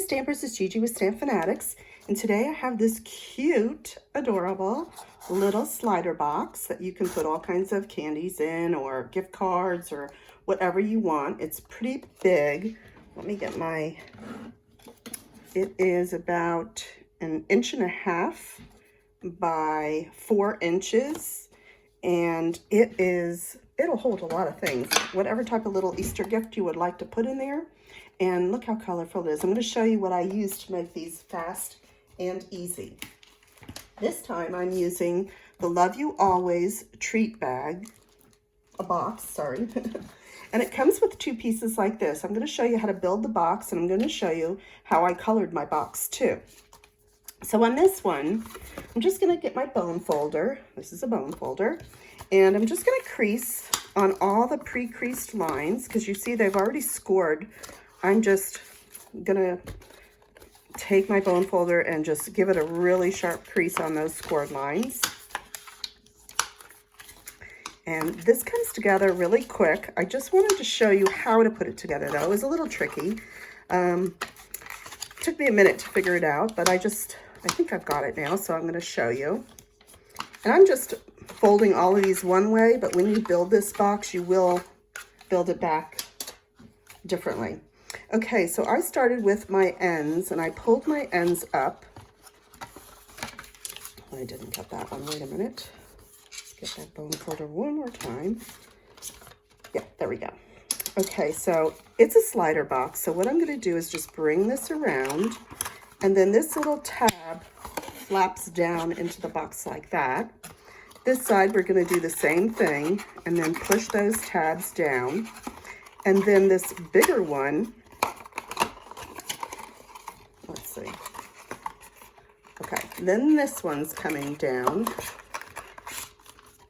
Stampers, it's Gigi with StampFUNatics, and today I have this cute, adorable little slider box that you can put all kinds of candies in or gift cards or whatever you want. It's pretty big. Let me get my, it is about 1.5 inches by 4 inches, and it'll hold a lot of things, whatever type of little Easter gift you would like to put in there. And look how colorful it is. I'm going to show you what I use to make these fast and easy. This time I'm using the Love You Always treat bag, a box, sorry. And it comes with 2 pieces like this. I'm going to show you how to build the box, and I'm going to show you how I colored my box too. So on this one, I'm just going to get my bone folder. This is a bone folder. And I'm just going to crease on all the pre-creased lines, because you see they've already scored. I'm just going to take my bone folder and just give it a really sharp crease on those scored lines. And this comes together really quick. I just wanted to show you how to put it together, though. It was a little tricky. Took me a minute to figure it out, but I think I've got it now, so I'm going to show you. And I'm just folding all of these one way, but when you build this box, you will build it back differently. Okay, so I started with my ends, and I pulled my ends up. I didn't cut that one. Wait a minute. Let's get that bone folder one more time. Yeah, there we go. Okay, so it's a slider box. So what I'm going to do is just bring this around, and then this little tab flaps down into the box like that. This side, we're going to do the same thing, and then push those tabs down. And then this bigger one, let's see. Okay, then this one's coming down.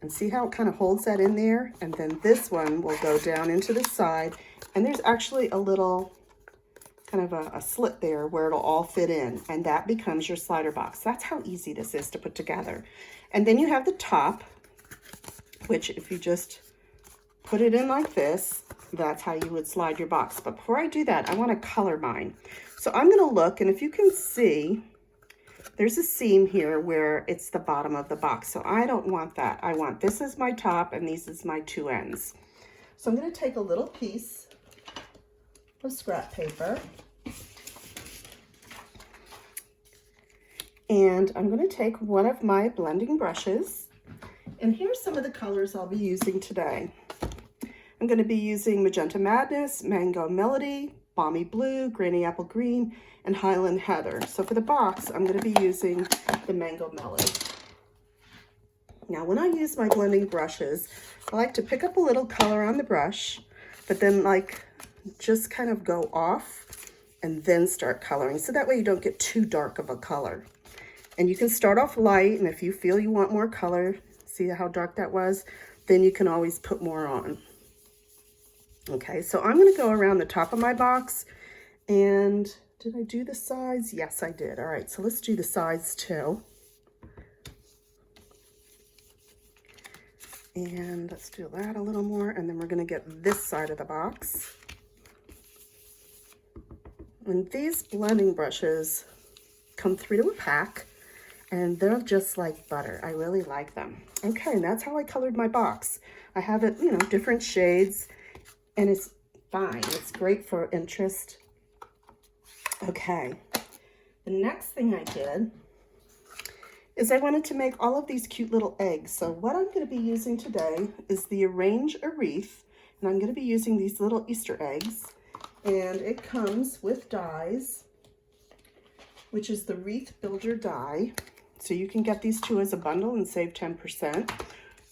And see how it kind of holds that in there? And then this one will go down into the side. And there's actually a little kind of a slit there where it'll all fit in. And that becomes your slider box. That's how easy this is to put together. And then you have the top, which if you just put it in like this, that's how you would slide your box. But before I do that, I want to color mine. So I'm going to look, and if you can see, there's a seam here where it's the bottom of the box. So I don't want that. I want this is my top, and these is my 2 ends. So I'm going to take a little piece of scrap paper, and I'm going to take one of my blending brushes, and here's some of the colors I'll be using today. I'm going to be using Magenta Madness, Mango Melody, Balmy Blue, Granny Apple Green, and Highland Heather. So for the box, I'm going to be using the Mango Melody. Now, when I use my blending brushes, I like to pick up a little color on the brush, but then just kind of go off and then start coloring. So that way you don't get too dark of a color. And you can start off light, and if you feel you want more color, see how dark that was, then you can always put more on. Okay, so I'm going to go around the top of my box, and did I do the sides? Yes, I did. All right, so let's do the sides too. And let's do that a little more, and then we're going to get this side of the box. And these blending brushes come 3 to a pack, and they're just like butter. I really like them. Okay, and that's how I colored my box. I have it, different shades. And it's fine. It's great for interest. Okay. The next thing I did is I wanted to make all of these cute little eggs. So what I'm going to be using today is the Arrange a Wreath. And I'm going to be using these little Easter eggs. And it comes with dies, which is the Wreath Builder die. So you can get these 2 as a bundle and save 10%.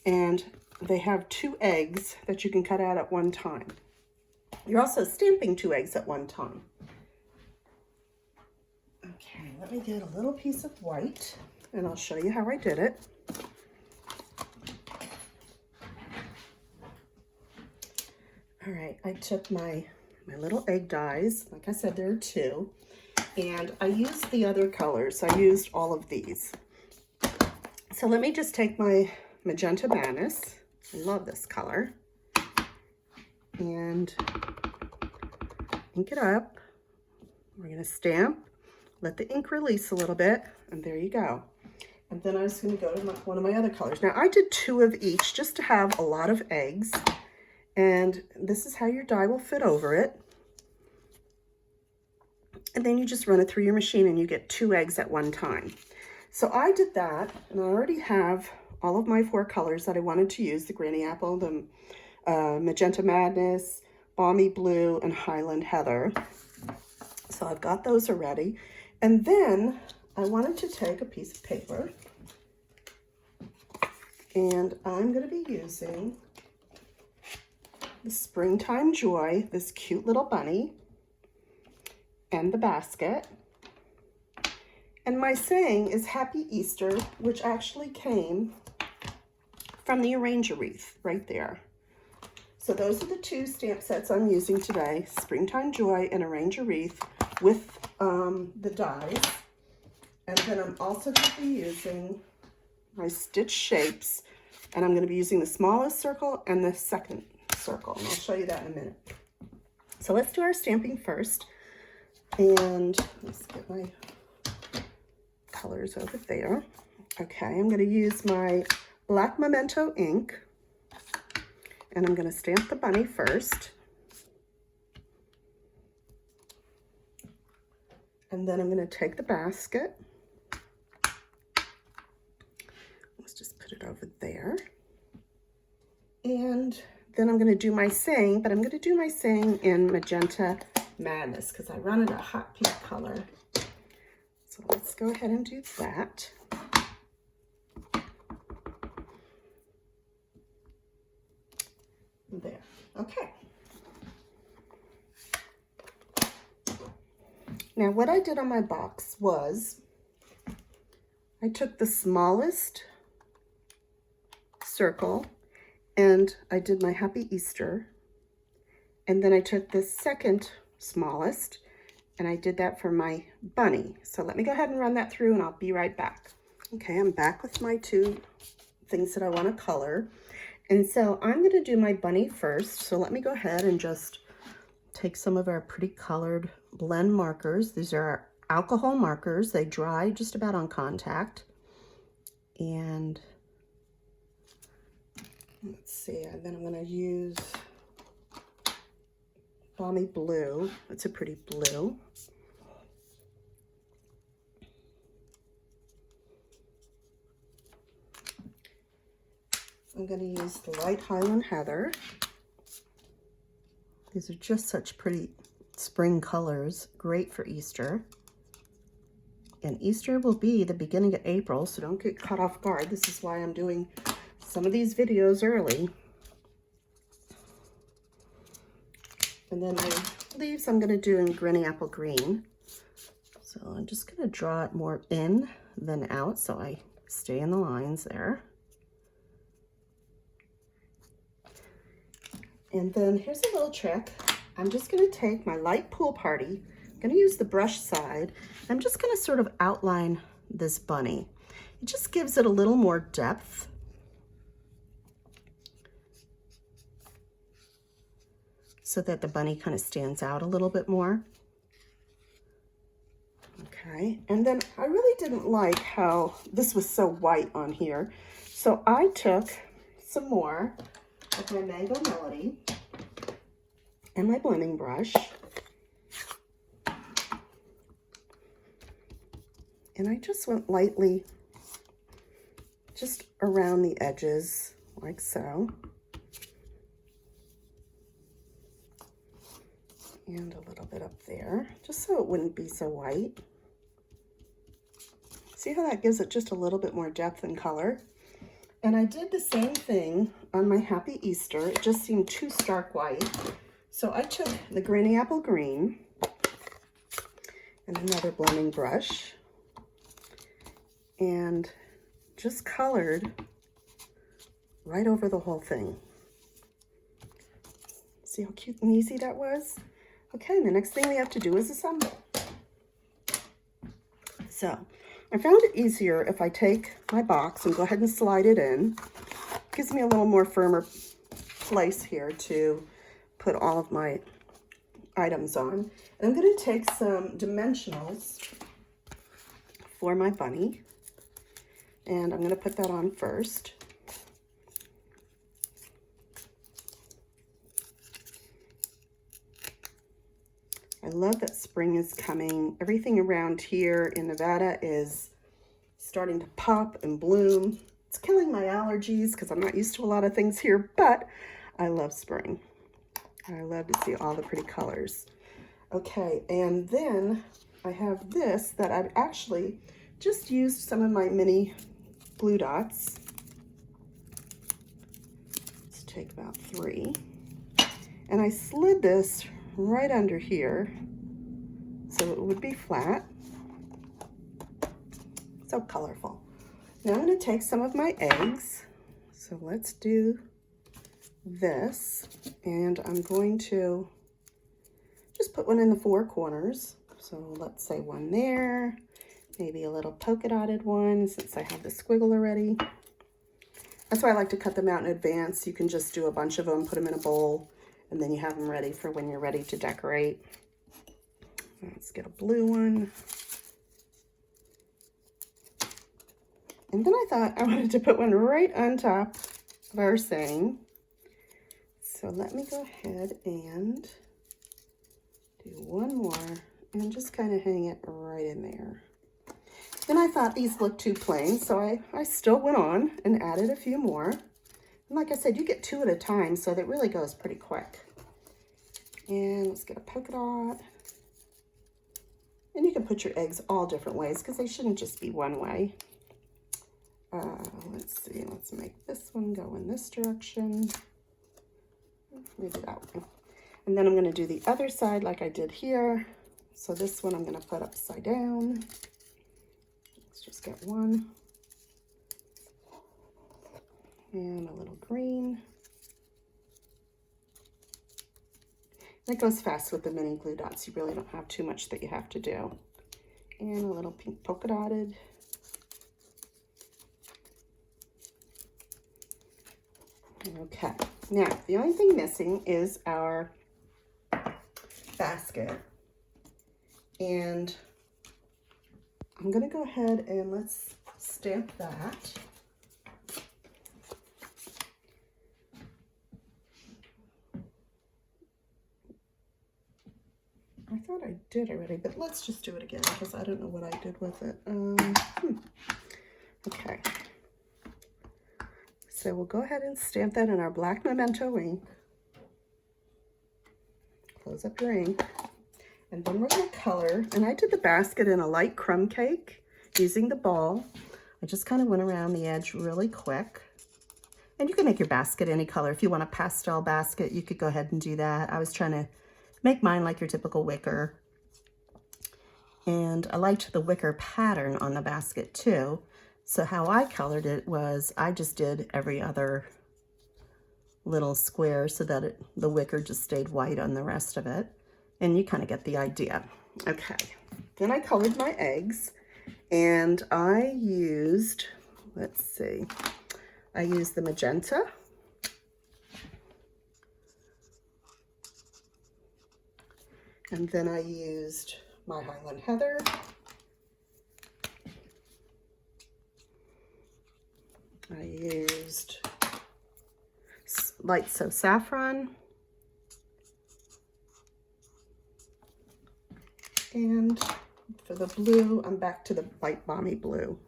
And they have 2 eggs that you can cut out at one time. You're also stamping 2 eggs at one time. Okay, let me get a little piece of white, and I'll show you how I did it. All right, I took my little egg dies. Like I said, there are 2. And I used the other colors. I used all of these. So let me just take my Magenta Madness. I love this color. And ink it up. We're going to stamp, let the ink release a little bit, and there you go. And then I'm just going to go to one of my other colors. Now I did 2 of each just to have a lot of eggs. And this is how your die will fit over it. And then you just run it through your machine and you get 2 eggs at one time. So I did that, and I already have all of my 4 colors that I wanted to use, the Granny Apple, the Magenta Madness, Balmy Blue, and Highland Heather. So I've got those already. And then I wanted to take a piece of paper, and I'm going to be using the Springtime Joy, this cute little bunny, and the basket. And my saying is Happy Easter, which actually came from the Arrange a Wreath right there. So those are the 2 stamp sets I'm using today, Springtime Joy and Arrange a Wreath with the dies. And then I'm also going to be using my stitch shapes, and I'm going to be using the smallest circle and the second circle, and I'll show you that in a minute. So let's do our stamping first, and let's get my colors over there. Okay, I'm going to use my black Memento ink, and I'm going to stamp the bunny first, and then I'm going to take the basket. Let's just put it over there, and then I'm going to do my saying, but I'm going to do my saying in Magenta Madness because I run it a hot pink color. So let's go ahead and do that. There. Okay. Now what I did on my box was I took the smallest circle and I did my Happy Easter, and then I took the second smallest and I did that for my bunny. So let me go ahead and run that through and I'll be right back. Okay, I'm back with my 2 things that I want to color. And so I'm going to do my bunny first. So let me go ahead and just take some of our pretty colored blend markers. These are our alcohol markers. They dry just about on contact. And let's see, and then I'm going to use Balmy Blue. It's a pretty blue. I'm going to use the light Highland Heather. These are just such pretty spring colors, great for Easter. And Easter will be the beginning of April, so don't get caught off guard. This is why I'm doing some of these videos early. And then my leaves I'm going to do in Granny Apple Green. So I'm just going to draw it more in than out so I stay in the lines there. And then here's a little trick. I'm just going to take my light Pool Party. I'm going to use the brush side. I'm just going to sort of outline this bunny. It just gives it a little more depth. So that the bunny kind of stands out a little bit more. Okay, and then I really didn't like how this was so white on here. So I took some more of my Mango Melody and my blending brush. And I just went lightly just around the edges like so. And a little bit up there, just so it wouldn't be so white. See how that gives it just a little bit more depth and color? And I did the same thing on my Happy Easter. It just seemed too stark white. So I took the Granny Apple Green and another blending brush and just colored right over the whole thing. See how cute and easy that was? Okay, the next thing we have to do is assemble. So I found it easier if I take my box and go ahead and slide it in. It gives me a little more firmer place here to put all of my items on. And I'm going to take some dimensionals for my bunny. And I'm going to put that on first. I love that spring is coming. Everything around here in Nevada is starting to pop and bloom. It's killing my allergies because I'm not used to a lot of things here, but I love spring. I love to see all the pretty colors. Okay, and then I have this that I've actually just used some of my mini glue dots. Let's take about 3. And I slid this right under here so it would be flat. So colorful. Now I'm going to take some of my eggs. So let's do this. And I'm going to just put one in the 4 corners. So let's say one there, maybe a little polka dotted one since I have the squiggle already. That's why I like to cut them out in advance. You can just do a bunch of them, put them in a bowl, and then you have them ready for when you're ready to decorate. Let's get a blue one. And then I thought I wanted to put one right on top of our saying. So let me go ahead and do one more and just kind of hang it right in there. Then I thought these looked too plain, so I still went on and added a few more. And like I said, you get 2 at a time, so that really goes pretty quick. And let's get a polka dot. And you can put your eggs all different ways because they shouldn't just be one way. Let's see, let's make this one go in this direction. Maybe that one. And then I'm going to do the other side like I did here. So this one I'm going to put upside down. Let's just get one. And a little green. That goes fast with the mini glue dots. You really don't have too much that you have to do. And a little pink polka dotted. Okay, now the only thing missing is our basket. And I'm going to go ahead and let's stamp that. I thought I did already, but let's just do it again because I don't know what I did with it. Okay. So we'll go ahead and stamp that in our black memento ink. Close up your ink. And then we're going to color. And I did the basket in a light crumb cake using the ball. I just kind of went around the edge really quick. And you can make your basket any color. If you want a pastel basket, you could go ahead and do that. I was trying to make mine like your typical wicker. And I liked the wicker pattern on the basket too. So how I colored it was I just did every other little square so that the wicker just stayed white on the rest of it. And you kind of get the idea. Okay, then I colored my eggs and I used, let's see, I used the magenta. And then I used my Highland Heather. I used Light So Saffron. And for the blue, I'm back to the light balmy blue.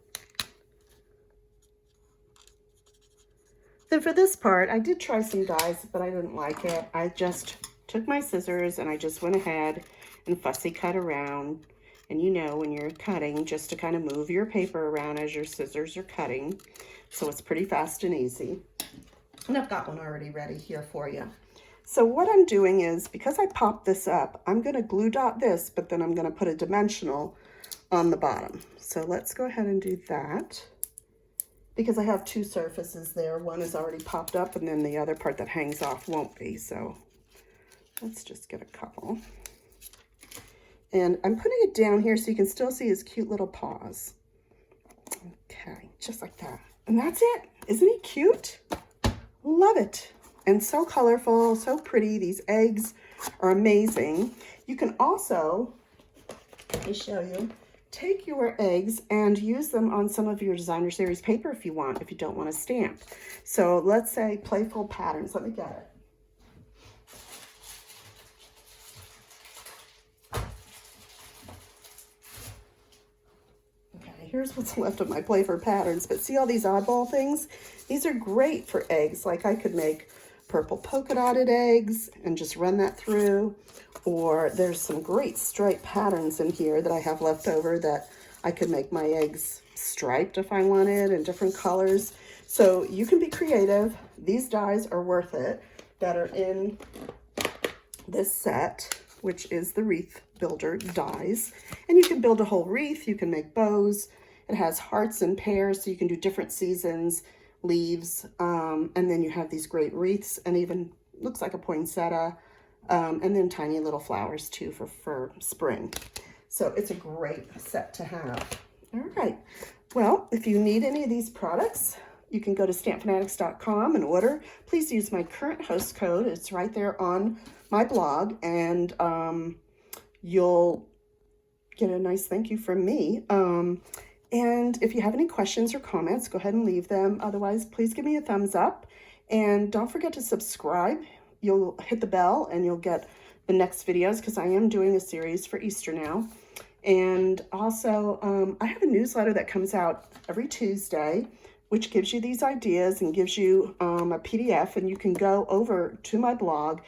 Then for this part, I did try some dyes, but I didn't like it. I just took my scissors and I just went ahead and fussy cut around. And you know, when you're cutting, just to kind of move your paper around as your scissors are cutting. So it's pretty fast and easy. And I've got one already ready here for you. So what I'm doing is, because I popped this up, I'm going to glue dot this, but then I'm going to put a dimensional on the bottom. So let's go ahead and do that. Because I have 2 surfaces there. One is already popped up, and then the other part that hangs off won't be. So let's just get a couple. And I'm putting it down here so you can still see his cute little paws. Okay, just like that. And that's it. Isn't he cute? Love it. And so colorful, so pretty. These eggs are amazing. You can also, let me show you, take your eggs and use them on some of your designer series paper if you want, if you don't want to stamp. So let's say playful patterns. Let me get it. Here's what's left of my playful patterns, but see all these oddball things? These are great for eggs. Like I could make purple polka dotted eggs and just run that through, or there's some great striped patterns in here that I have left over that I could make my eggs striped if I wanted, in different colors. So you can be creative. These dies are worth it that are in this set, which is the Wreath Builder dies. And you can build a whole wreath, you can make bows. It has hearts and pears, so you can do different seasons, leaves, and then you have these great wreaths, and even looks like a poinsettia, and then tiny little flowers too for spring. So it's a great set to have. All right, well, if you need any of these products, you can go to StampFUNatics.com and order. Please use my current host code. It's right there on my blog, and you'll get a nice thank you from me. And if you have any questions or comments, go ahead and leave them. Otherwise, please give me a thumbs up. And don't forget to subscribe. You'll hit the bell and you'll get the next videos, because I am doing a series for Easter now. And also, I have a newsletter that comes out every Tuesday, which gives you these ideas and gives you a PDF. And you can go over to my blog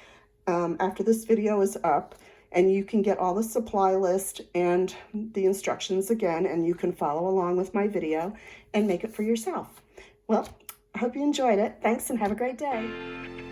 after this video is up, and you can get all the supply list and the instructions again, and you can follow along with my video and make it for yourself. Well, I hope you enjoyed it. Thanks and have a great day.